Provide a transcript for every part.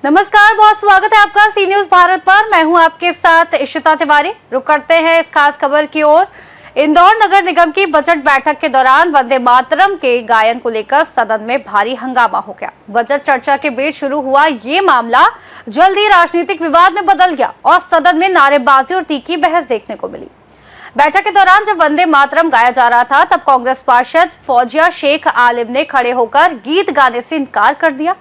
नमस्कार, बहुत स्वागत है आपका सी न्यूज भारत पर। मैं हूं आपके साथ इशिता तिवारी। रुक करते हैं इस खास खबर की ओर। इंदौर नगर निगम की बजट बैठक के दौरान वंदे मातरम के गायन को लेकर सदन में भारी हंगामा हो गया। बजट चर्चा के बीच शुरू हुआ ये मामला जल्द ही राजनीतिक विवाद में बदल गया और सदन में नारेबाजी और तीखी बहस देखने को मिली। बैठक के दौरान जब वंदे मातरम गाया जा रहा था तब कांग्रेस पार्षद फौजिया शेख आलिम ने खड़े होकर गीत गाने से इनकार कर दिया।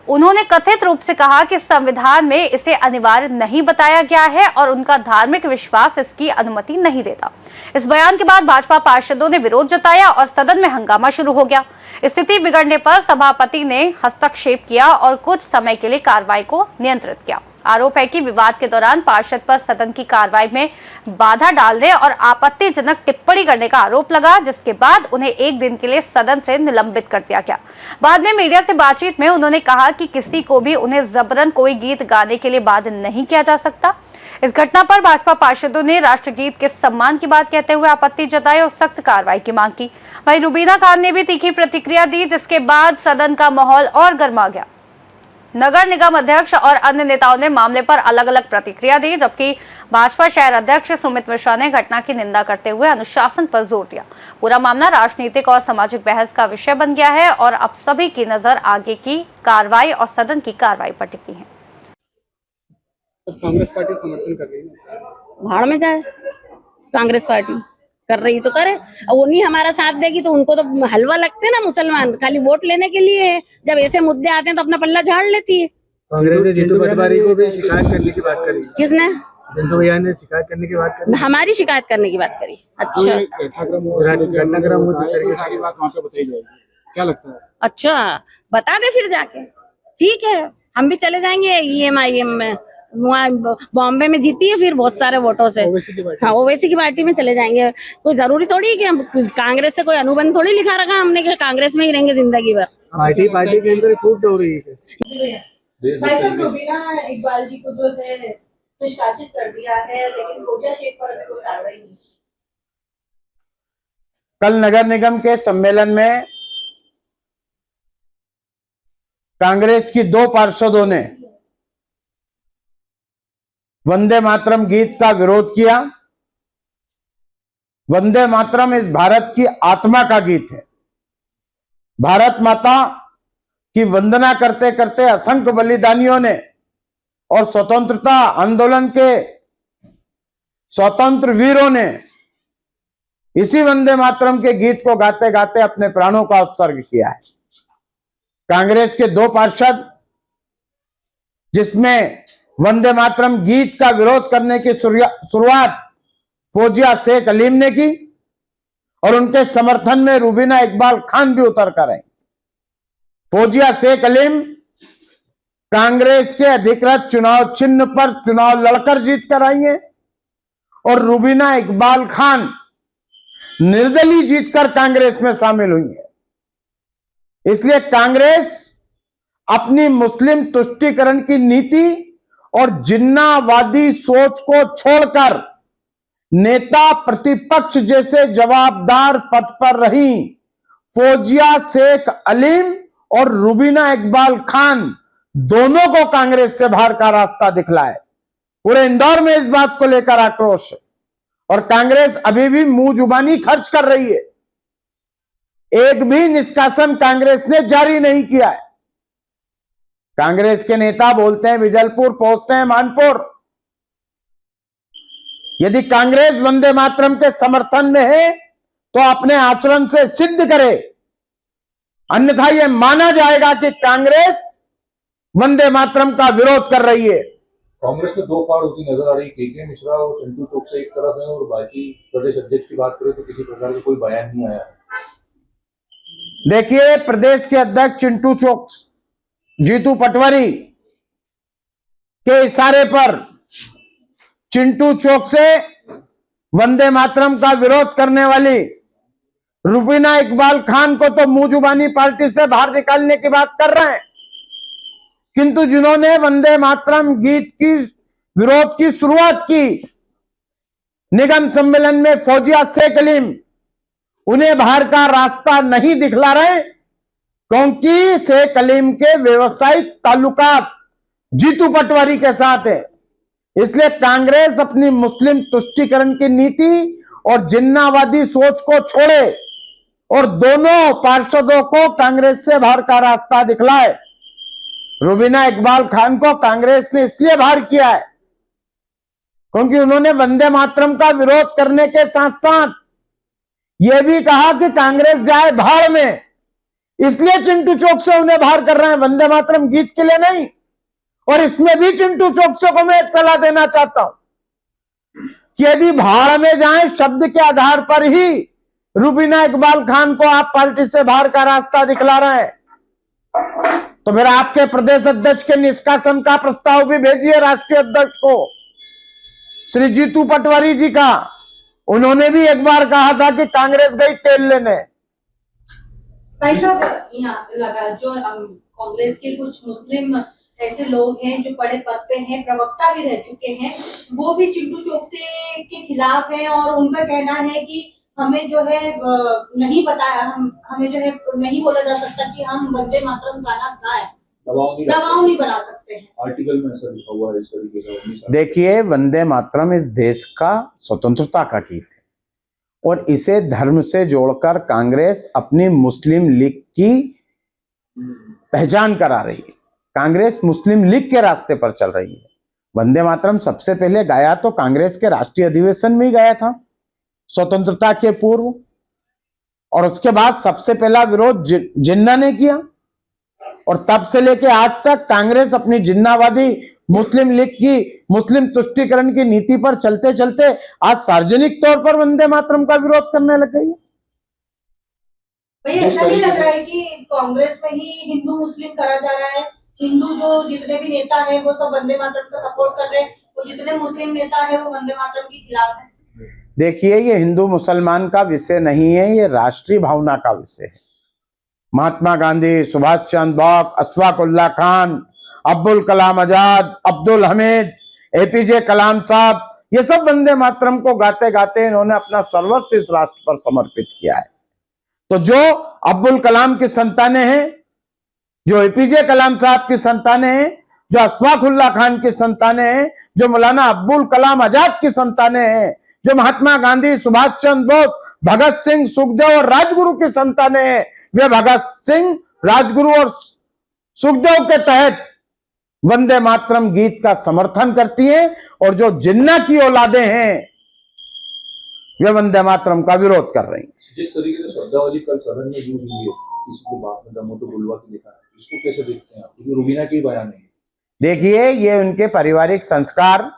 उन्होंने कथित रूप से कहा कि संविधान में इसे अनिवार्य नहीं बताया गया है और उनका धार्मिक विश्वास इसकी अनुमति नहीं देता। इस बयान के बाद भाजपा पार्षदों ने विरोध जताया और सदन में हंगामा शुरू हो गया। स्थिति बिगड़ने पर सभापति ने हस्तक्षेप किया और कुछ समय के लिए कार्रवाई को नियंत्रित किया। आरोप है कि विवाद के दौरान पार्षद पर सदन की कार्रवाई में बाधा डालने और आपत्तिजनक टिप्पणी करने का आरोप लगा, जिसके बाद उन्हें एक दिन के लिए सदन से निलंबित कर दिया गया। बाद में मीडिया से बातचीत में उन्होंने कहा कि किसी को भी उन्हें जबरन कोई गीत गाने के लिए बाध्य नहीं किया जा सकता। इस घटना पर भाजपा पार्षदों ने राष्ट्रगीत के सम्मान की बात कहते हुए आपत्ति जताई और सख्त कार्रवाई की मांग की। वहीं रुबीना खान ने भी तीखी प्रतिक्रिया दी, जिसके बाद सदन का माहौल और गर्मा गया। नगर निगम अध्यक्ष और अन्य नेताओं ने मामले पर अलग अलग प्रतिक्रिया दी, जबकि भाजपा शहर अध्यक्ष सुमित मिश्रा ने घटना की निंदा करते हुए अनुशासन पर जोर दिया। पूरा मामला राजनीतिक और सामाजिक बहस का विषय बन गया है और अब सभी की नजर आगे की कार्रवाई और सदन की कार्रवाई पर टिकी है। तो कांग्रेस पार्टी समर्थन कर रही है, भाड़ में जाए। कांग्रेस पार्टी कर रही तो करे, अब वो नहीं हमारा साथ देगी तो उनको तो हलवा लगते ना मुसलमान, खाली वोट लेने के लिए है। जब ऐसे मुद्दे आते हैं तो अपना पल्ला झाड़ लेती है। कांग्रेस ने जीतू पटवारी को भी शिकायत करने की बात करी। किसने? जिंदू भैया ने शिकायत करने की बात करी। हमारी शिकायत करने की बात करी। अच्छा, घटनाक्रम हो जिस तरीके से बात वहाँ पे बताई जाएगी, क्या लगता है? अच्छा बता दे फिर जाके। ठीक है, हम भी चले जाएंगे EMIM में। वहाँ बॉम्बे में जीती है फिर बहुत सारे वोटों से। हाँ, ओवैसी की पार्टी में चले जाएंगे। कोई जरूरी थोड़ी है कि हम कांग्रेस से कोई अनुबंध थोड़ी लिखा रखा हमने कि कांग्रेस में ही रहेंगे जिंदगी भर। पार्टी के अंदर खूब हो रही है। रुबीना इकबाल जी को जो है निष्कासित कर दिया है, लेकिन फौजिया शेख पर अभी कोई कार्रवाई नहीं। कल नगर निगम के सम्मेलन में कांग्रेस की 2 पार्षदों ने वंदे मातरम गीत का विरोध किया। वंदे मातरम इस भारत की आत्मा का गीत है। भारत माता की वंदना करते करते असंख्य बलिदानियों ने और स्वतंत्रता आंदोलन के स्वतंत्र वीरों ने इसी वंदे मातरम के गीत को गाते गाते अपने प्राणों का उत्सर्ग किया है। कांग्रेस के 2 पार्षद, जिसमें वंदे मातरम गीत का विरोध करने की शुरुआत फौजिया शेख अलीम ने की और उनके समर्थन में रुबीना इकबाल खान भी उतर कर आई। फौजिया शेख अलीम कांग्रेस के अधिकृत चुनाव चिन्ह पर चुनाव लड़कर जीत कर आई है और रुबीना इकबाल खान निर्दलीय जीतकर कांग्रेस में शामिल हुई है। इसलिए कांग्रेस अपनी मुस्लिम तुष्टीकरण की नीति और जिन्नावादी सोच को छोड़कर नेता प्रतिपक्ष जैसे जवाबदार पद पर रही फौजिया शेख अलीम और रुबीना इकबाल खान दोनों को कांग्रेस से बाहर का रास्ता दिखलाए। पूरे इंदौर में इस बात को लेकर आक्रोश है और कांग्रेस अभी भी मुंह जुबानी खर्च कर रही है। एक भी निष्कासन कांग्रेस ने जारी नहीं किया है। कांग्रेस के नेता बोलते हैं विजलपुर, पहुंचते हैं मानपुर। यदि कांग्रेस वंदे मातरम के समर्थन में है तो अपने आचरण से सिद्ध करे, अन्यथा यह माना जाएगा कि कांग्रेस वंदे मातरम का विरोध कर रही है। कांग्रेस में 2 फाड़ होती नजर आ रही। के मिश्रा और चिंटू चौक से एक तरफ है और बाकी प्रदेश अध्यक्ष की बात करें तो किसी प्रकार का कोई बयान नहीं आया। देखिए, प्रदेश के अध्यक्ष चिंटू चौक जीतू पटवारी के इशारे पर चिंटू चौक से वंदे मातरम का विरोध करने वाली रुबीना इकबाल खान को तो मुंह जुबानी पार्टी से बाहर निकालने की बात कर रहे हैं, किंतु जिन्होंने वंदे मातरम गीत की विरोध की शुरुआत की निगम सम्मेलन में फौजिया शेख अलीम, उन्हें बाहर का रास्ता नहीं दिखला रहे, क्योंकि शेख अलीम के व्यवसायिक ताल्लुकात जीतू पटवारी के साथ है। इसलिए कांग्रेस अपनी मुस्लिम तुष्टीकरण की नीति और जिन्नावादी सोच को छोड़े और दोनों पार्षदों को कांग्रेस से बाहर का रास्ता दिखलाए। रुबीना इकबाल खान को कांग्रेस ने इसलिए बाहर किया है क्योंकि उन्होंने वंदे मातरम का विरोध करने के साथ साथ यह भी कहा कि कांग्रेस जाए भाड़ में, इसलिए चिंटू चोकसे उन्हें बाहर कर रहे हैं, वंदे मातरम गीत के लिए नहीं। और इसमें भी चिंटू चोकसे को मैं एक सलाह देना चाहता हूं कि यदि भाड़ में जाएं शब्द के आधार पर ही रुबीना इकबाल खान को आप पार्टी से बाहर का रास्ता दिखला रहे हैं, तो फिर आपके प्रदेश अध्यक्ष के निष्कासन का प्रस्ताव भी भेजिए राष्ट्रीय अध्यक्ष को, श्री जीतू पटवारी जी का। उन्होंने भी एक बार कहा था कि कांग्रेस गई तेल लेने। भाई साहब, यहाँ लगा जो कांग्रेस के कुछ मुस्लिम ऐसे लोग हैं जो बड़े पद पे हैं, प्रवक्ता भी रह चुके हैं, वो भी चिंटू चोकसे के खिलाफ हैं और उनका कहना है कि हमें जो है नहीं पता है, हमें जो है नहीं बोला जा सकता कि हम वंदे मातरम गाना गाएं, दबाव नहीं बना सकते हैं। आर्टिकल में ऐसा लिखा हुआ है इस तरीके का। देखिए, वंदे मातरम इस देश का स्वतंत्रता का गीत है और इसे धर्म से जोड़कर कांग्रेस अपनी मुस्लिम लीग की पहचान करा रही है। कांग्रेस मुस्लिम लीग के रास्ते पर चल रही है। वंदे मातरम सबसे पहले गाया तो कांग्रेस के राष्ट्रीय अधिवेशन में ही गाया था स्वतंत्रता के पूर्व, और उसके बाद सबसे पहला विरोध जिन्ना ने किया, और तब से लेके आज तक कांग्रेस अपनी जिन्नावादी मुस्लिम लीग की मुस्लिम तुष्टीकरण की नीति पर चलते चलते आज सार्वजनिक तौर पर वंदे मातरम का विरोध करने लग गई है। भैया, ऐसा नहीं लग रहा है कि कांग्रेस में ही हिंदू मुस्लिम करा जा रहा है? हिंदू जो जितने भी नेता हैं वो सब वंदे मातरम का सपोर्ट कर रहे हैं, और जितने मुस्लिम नेता हैं वो वंदे मातरम के खिलाफ हैं। देखिए, ये हिंदू मुसलमान का विषय नहीं है, ये राष्ट्रीय भावना का विषय है। महात्मा गांधी, सुभाष चंद्र बोस, अशफाक उल्लाह खान, अब्दुल कलाम आजाद, अब्दुल हमीद, एपीजे कलाम साहब, ये सब वंदे मातरम को गाते गाते इन्होंने अपना सर्वस्व इस राष्ट्र पर समर्पित किया है। तो जो अब्दुल कलाम की संतानें हैं, जो एपीजे कलाम साहब की संतानें हैं, जो अशफाक उल्लाह खान की संतानें हैं, जो मौलाना अब्दुल कलाम आजाद की संतानें हैं, जो महात्मा गांधी, सुभाष चंद्र बोस, भगत सिंह, सुखदेव और राजगुरु की संतानें हैं, वे भगत सिंह, राजगुरु और सुखदेव के तहत वंदे मातरम गीत का समर्थन करती हैं, और जो जिन्ना की औलादें हैं वे वंदे मातरम का विरोध कर रही हैं। जिस तरीके से शब्दावली कल सदन में यूज हुई है, किसी की बात में दमो तो बुलवा के लिखा है, इसको कैसे देखते हैं आप? क्योंकि रुबीना की बयान है। देखिए, ये उनके पारिवारिक संस्कार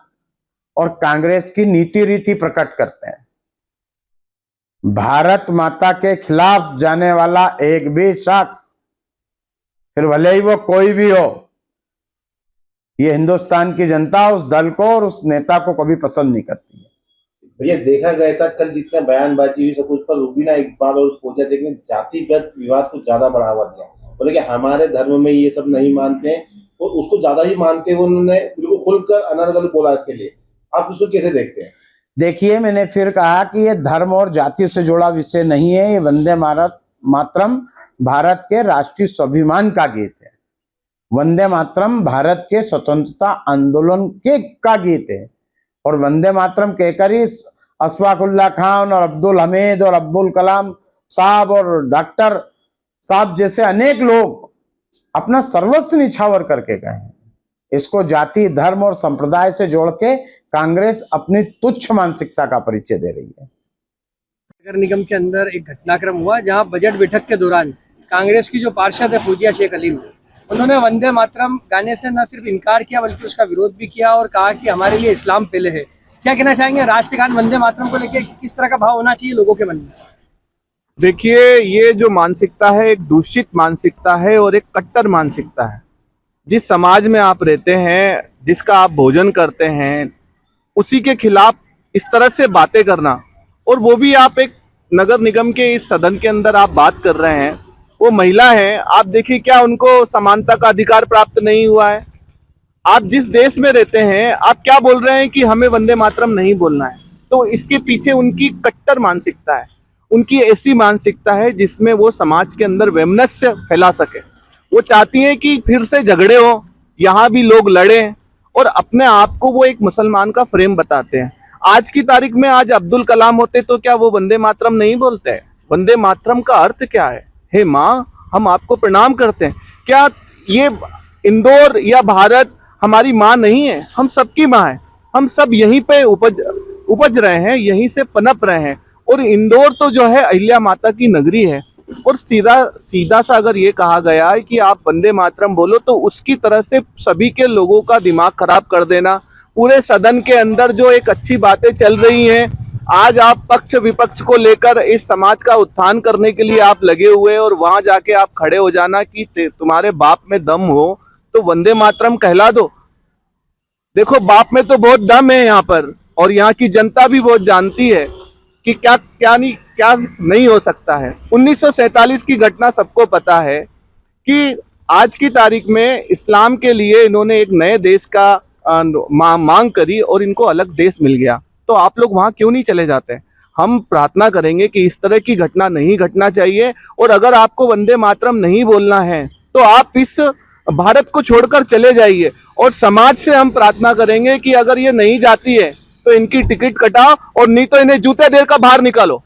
और कांग्रेस की नीति रीति प्रकट करते हैं। भारत माता के खिलाफ जाने वाला एक भी शख्स, फिर भले ही वो कोई भी हो, ये हिंदुस्तान की जनता उस दल को और उस नेता को कभी पसंद नहीं करती है। भैया, देखा गया था कल जितने बयानबाजी हुई सब कुछ पर रुबीना इकबाल और फौजिया शेख ने जातिगत विवाद को ज्यादा बढ़ावा दिया। बोले कि हमारे धर्म में ये सब नहीं मानते हैं, और उसको ज्यादा ही मानते हुए उन्होंने बिल्कुल खुलकर अनर्गल बोला इसके लिए। आप उसको कैसे देखते हैं? देखिए, मैंने फिर कहा कि ये धर्म और जाति से जुड़ा विषय नहीं है। ये वंदे मातरम भारत के राष्ट्रीय स्वाभिमान का गीत है। वंदे मातरम भारत के स्वतंत्रता आंदोलन का गीत है, और वंदे मातरम कहकर ही अशफाक उल्लाह खान और अब्दुल हमीद और अब्दुल कलाम साहब और डॉक्टर साहब जैसे अनेक लोग अपना सर्वस्व निछावर करके गए हैं। इसको जाति, धर्म और संप्रदाय से जोड़ के कांग्रेस अपनी तुच्छ मानसिकता का परिचय दे रही है। नगर निगम के अंदर एक घटनाक्रम हुआ जहां बजट बैठक के दौरान कांग्रेस की जो पार्षद है फौजिया शेख अलीम, उन्होंने वंदे मातरम गाने से न सिर्फ इनकार किया बल्कि उसका विरोध भी किया और कहा कि हमारे लिए इस्लाम पहले है। क्या कहना चाहेंगे राष्ट्रगान वंदे मातरम को लेकर, किस तरह का भाव होना चाहिए लोगों के मन में? देखिए, ये जो मानसिकता है एक दूषित मानसिकता है और एक कट्टर मानसिकता है। जिस समाज में आप रहते हैं, जिसका आप भोजन करते हैं, उसी के खिलाफ इस तरह से बातें करना, और वो भी आप एक नगर निगम के इस सदन के अंदर आप बात कर रहे हैं। वो महिला है, आप देखिए क्या उनको समानता का अधिकार प्राप्त नहीं हुआ है? आप जिस देश में रहते हैं, आप क्या बोल रहे हैं कि हमें वंदे मातरम नहीं बोलना है? तो इसके पीछे उनकी कट्टर मानसिकता है, उनकी ऐसी मानसिकता है जिसमें वो समाज के अंदर वैमनस्य फैला सके। वो चाहती हैं कि फिर से झगड़े हो, यहाँ भी लोग लड़े और अपने आप को वो एक मुसलमान का फ्रेम बताते हैं। आज की तारीख में आज अब्दुल कलाम होते तो क्या वो वंदे मातरम नहीं बोलते हैं? वंदे मातरम का अर्थ क्या है? हे माँ, हम आपको प्रणाम करते हैं। क्या ये इंदौर या भारत हमारी माँ नहीं है? हम सबकी माँ है। हम सब यहीं पे उपज रहे हैं, यहीं से पनप रहे हैं। और इंदौर तो जो है अहिल्या माता की नगरी है। और सीधा सा अगर ये कहा गया है कि आप वंदे मातरम बोलो, तो उसकी तरह से सभी के लोगों का दिमाग खराब कर देना, पूरे सदन के अंदर जो एक अच्छी बातें चल रही हैं, आज आप पक्ष विपक्ष को लेकर इस समाज का उत्थान करने के लिए आप लगे हुए, और वहां जाके आप खड़े हो जाना कि तुम्हारे बाप में दम हो तो वंदे मातरम कहला दो। देखो, बाप में तो बहुत दम है यहाँ पर, और यहाँ की जनता भी बहुत जानती है कि क्या नहीं हो सकता है। 1947 की घटना सबको पता है कि आज की तारीख में इस्लाम के लिए इन्होंने एक नए देश का मांग करी और इनको अलग देश मिल गया। तो आप लोग वहां क्यों नहीं चले जाते? हम प्रार्थना करेंगे कि इस तरह की घटना नहीं घटना चाहिए। और अगर आपको वंदे मातरम नहीं बोलना है तो आप इस भारत को छोड़कर चले जाइए। और समाज से हम प्रार्थना करेंगे कि अगर ये नहीं जाती है तो इनकी टिकट कटाओ, और नहीं तो इन्हें जूते देर का बाहर निकालो।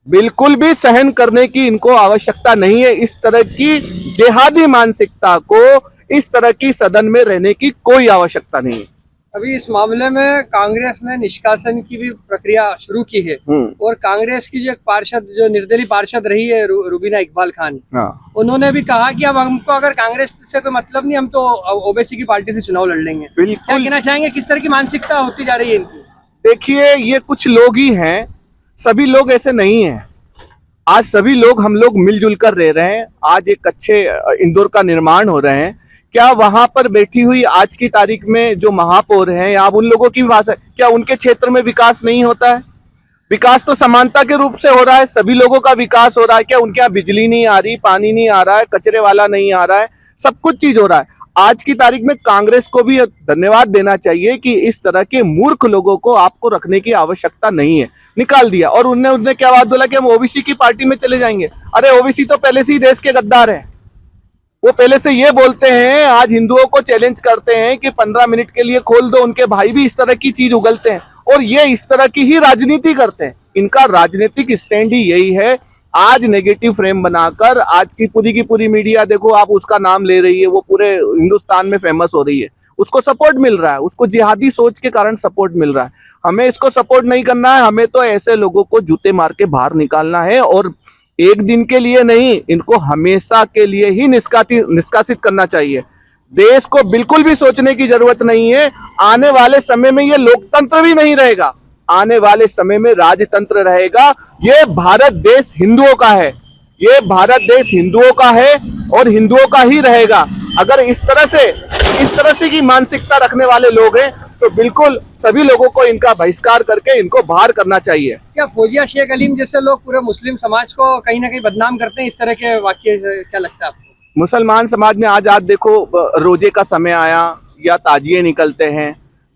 बिल्कुल भी सहन करने की इनको आवश्यकता नहीं है। इस तरह की जिहादी मानसिकता को, इस तरह की सदन में रहने की कोई आवश्यकता नहीं है। अभी इस मामले में कांग्रेस ने निष्कासन की भी प्रक्रिया शुरू की है, और कांग्रेस की जो एक पार्षद, जो निर्दलीय पार्षद रही है रुबीना इकबाल खान, उन्होंने भी कहा कि अब हमको अगर कांग्रेस से कोई मतलब नहीं, हम तो ओबीसी की पार्टी से चुनाव लड़ लेंगे। क्या कहना चाहेंगे, किस तरह की मानसिकता होती जा रही है इनकी? देखिए, ये कुछ लोग ही हैं, सभी लोग ऐसे नहीं हैं। आज सभी लोग, हम लोग मिलजुल कर रह रहे हैं। आज एक अच्छे इंदौर का निर्माण हो रहे हैं। क्या वहां पर बैठी हुई आज की तारीख में जो महापौर हैं, या उन लोगों की भाषा, क्या उनके क्षेत्र में विकास नहीं होता है? विकास तो समानता के रूप से हो रहा है, सभी लोगों का विकास हो रहा है। क्या उनके यहाँ बिजली नहीं आ रही, पानी नहीं आ रहा है, कचरे वाला नहीं आ रहा है? सब कुछ चीज हो रहा है। आज की तारीख में कांग्रेस को भी धन्यवाद देना चाहिए कि इस तरह के मूर्ख लोगों को आपको रखने की आवश्यकता नहीं है, निकाल दिया। और उनने क्या बात बोला कि हम ओबीसी की पार्टी में चले जाएंगे। अरे, ओबीसी तो पहले से ही देश के गद्दार है। वो पहले से ये बोलते हैं, आज हिंदुओं को चैलेंज करते हैं कि 15 मिनट के लिए खोल दो। उनके भाई भी इस तरह की चीज उगलते हैं, और ये इस तरह की ही राजनीति करते हैं। इनका राजनीतिक स्टैंड ही यही है। आज नेगेटिव फ्रेम बनाकर आज की पूरी मीडिया, देखो आप, उसका नाम ले रही है, वो पूरे हिंदुस्तान में फेमस हो रही है। उसको सपोर्ट मिल रहा है, उसको जिहादी सोच के कारण सपोर्ट मिल रहा है। हमें इसको सपोर्ट नहीं करना है। हमें तो ऐसे लोगों को जूते मार के बाहर निकालना है, और एक दिन के लिए नहीं, इनको हमेशा के लिए ही निष्कासित करना चाहिए। देश को बिल्कुल भी सोचने की जरूरत नहीं है। आने वाले समय में ये लोकतंत्र भी नहीं रहेगा, आने वाले समय में राजतंत्र रहेगा। ये भारत देश हिंदुओं का है, ये भारत देश हिंदुओं का है और हिंदुओं का ही रहेगा। अगर इस तरह से की मानसिकता रखने वाले लोग हैं तो बिल्कुल सभी लोगों को इनका बहिष्कार करके इनको बाहर करना चाहिए। क्या फौजिया शेख अलीम जैसे लोग पूरे मुस्लिम समाज को कहीं ना कहीं बदनाम करते हैं? इस तरह के वाक्य क्या लगता है आपको? मुसलमान समाज में आज देखो, रोजे का समय आया या ताजिए निकलते हैं,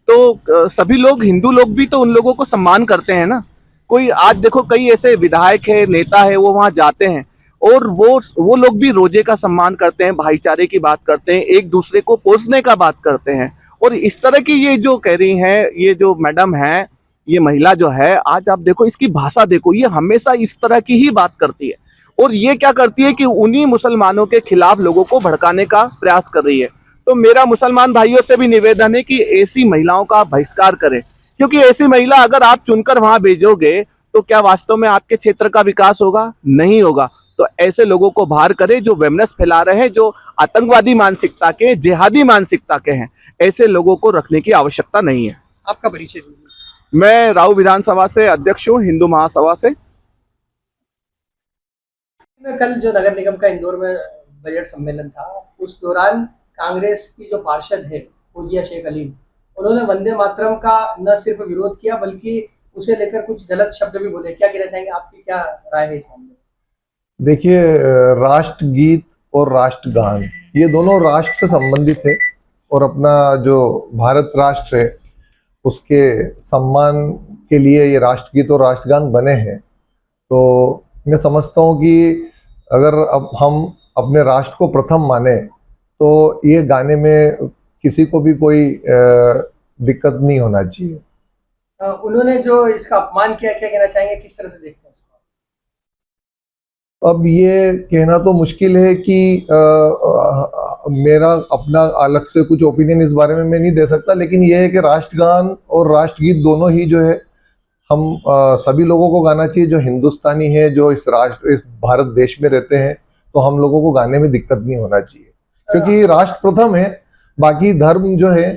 तो सभी लोग, हिंदू लोग भी तो उन लोगों को सम्मान करते हैं ना। कोई आज देखो, कई ऐसे विधायक है, नेता है, वो वहां जाते हैं और वो लोग भी रोजे का सम्मान करते हैं, भाईचारे की बात करते हैं, एक दूसरे को पोसने का बात करते हैं। और इस तरह की ये जो कह रही हैं, ये जो मैडम है, ये महिला जो है, आज आप देखो इसकी भाषा देखो, ये हमेशा इस तरह की ही बात करती है। और ये क्या करती है कि उन्हीं मुसलमानों के खिलाफ लोगों को भड़काने का प्रयास कर रही है। तो मेरा मुसलमान भाइयों से भी निवेदन है कि ऐसी महिलाओं का बहिष्कार करें, क्योंकि ऐसी महिला अगर आप चुनकर वहां भेजोगे तो क्या वास्तव में आपके क्षेत्र का विकास होगा? नहीं होगा। तो ऐसे लोगों को बाहर करें जो वेमनेस फैला रहे हैं, जो आतंकवादी मानसिकता के, जिहादी मानसिकता के हैं। ऐसे लोगों को रखने की आवश्यकता नहीं है। आपका परिचय दीजिए। मैं राव विधानसभा से अध्यक्ष हूँ, हिंदू महासभा से। कल जो नगर निगम का इंदौर में बजट सम्मेलन था, उस दौरान कांग्रेस की जो पार्षद है फौजिया शेख अलीम, उन्होंने वंदे मातरम का न सिर्फ विरोध किया बल्कि उसे लेकर कुछ गलत शब्द भी बोले। क्या कहना चाहेंगे, आपकी क्या राय है इस मामले में? देखिए, राष्ट्रगीत और राष्ट्रगान ये दोनों राष्ट्र से संबंधित है, और अपना जो भारत राष्ट्र है उसके सम्मान के लिए ये राष्ट्रगीत और राष्ट्रगान बने हैं। तो मैं समझता हूँ कि अगर अब हम अपने राष्ट्र को प्रथम माने तो ये गाने में किसी को भी कोई दिक्कत नहीं होना चाहिए। उन्होंने जो इसका अपमान किया, क्या कहना चाहेंगे, किस तरह से देखते हैं? अब ये कहना तो मुश्किल है कि मेरा अपना अलग से कुछ ओपिनियन इस बारे में मैं नहीं दे सकता, लेकिन ये है कि राष्ट्रगान और राष्ट्रगीत दोनों ही जो है हम सभी लोगों को गाना चाहिए। जो हिंदुस्तानी है, जो इस भारत देश में रहते हैं, तो हम लोगों को गाने में दिक्कत नहीं होना चाहिए, क्योंकि राष्ट्र प्रथम है। बाकी धर्म जो है,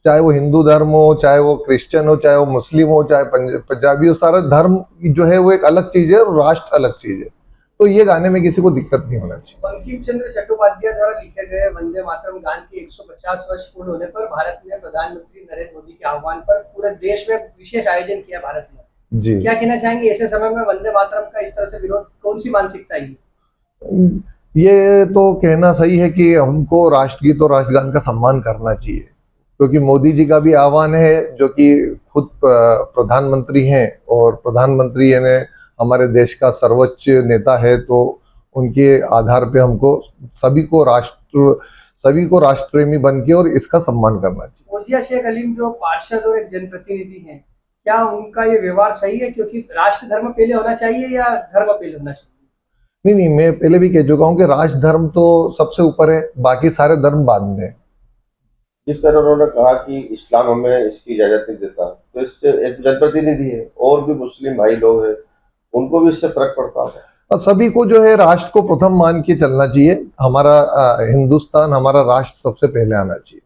चाहे वो हिंदू धर्म हो, चाहे वो क्रिश्चियन हो, चाहे वो मुस्लिम हो, चाहे पंजाबी हो, सारा धर्म जो है वो एक अलग चीज है और राष्ट्र अलग चीज है। तो ये गाने में किसी को दिक्कत नहीं होना चाहिए। बंकिम चंद्र चट्टोपाध्याय द्वारा लिखे गए वंदे मातरम गान के 150 वर्ष पूर्ण होने पर भारत ने प्रधानमंत्री नरेंद्र मोदी के आह्वान पर पूरे देश में विशेष आयोजन किया भारत ने। जी, क्या कहना चाहेंगे, ऐसे समय में वंदे मातरम का इस तरह से विरोध, कौन सी मानसिकता है ये तो कहना सही है कि हमको राष्ट्रगीत और राष्ट्रगान का सम्मान करना चाहिए, क्योंकि मोदी जी का भी आह्वान है, जो कि खुद प्रधानमंत्री हैं और प्रधानमंत्री यानी हमारे देश का सर्वोच्च नेता है, तो उनके आधार पे हमको सभी को राष्ट्र प्रेमी बन के और इसका सम्मान करना चाहिए। फौजिया शेख अलीम जो पार्षद और एक जनप्रतिनिधि हैं, क्या उनका ये व्यवहार सही है? क्योंकि राष्ट्र धर्म पहले होना चाहिए या धर्म पहले होना चाहिए? नहीं, मैं पहले भी कह चुका हूँ कि राष्ट्र धर्म तो सबसे ऊपर है, बाकी सारे धर्म बाद में है। जिस तरह उन्होंने कहा कि इस्लाम हमें इसकी इजाजत नहीं देता, तो इससे एक जनप्रतिनिधि है और भी मुस्लिम भाई लोग हैं, उनको भी इससे फर्क पड़ता है। सभी को जो है राष्ट्र को प्रथम मान के चलना चाहिए। हमारा हिंदुस्तान, हमारा राष्ट्र सबसे पहले आना चाहिए।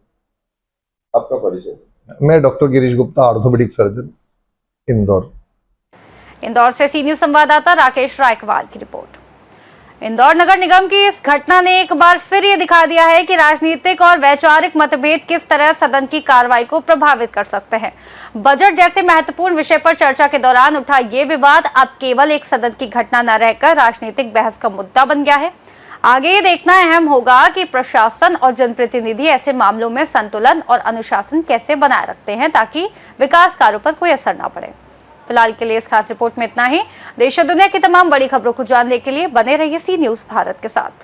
आपका परिचय? मैं doctor Girish Gupta, orthopaedic surgeon, Indore. Indore से सी न्यूज संवाददाता राकेश रायकवाल की रिपोर्ट। इंदौर नगर निगम की इस घटना ने एक बार फिर ये दिखा दिया है कि राजनीतिक और वैचारिक मतभेद किस तरह सदन की कार्रवाई को प्रभावित कर सकते हैं। बजट जैसे महत्वपूर्ण विषय पर चर्चा के दौरान उठा ये विवाद अब केवल एक सदन की घटना न रहकर राजनीतिक बहस का मुद्दा बन गया है। आगे ये देखना अहम होगा कि प्रशासन और जनप्रतिनिधि ऐसे मामलों में संतुलन और अनुशासन कैसे बनाए रखते हैं, ताकि विकास कार्यों पर कोई असर न पड़े। फिलहाल के लिए इस खास रिपोर्ट में इतना ही। देश और दुनिया की तमाम बड़ी खबरों को जानने के लिए बने रहिए सी न्यूज भारत के साथ।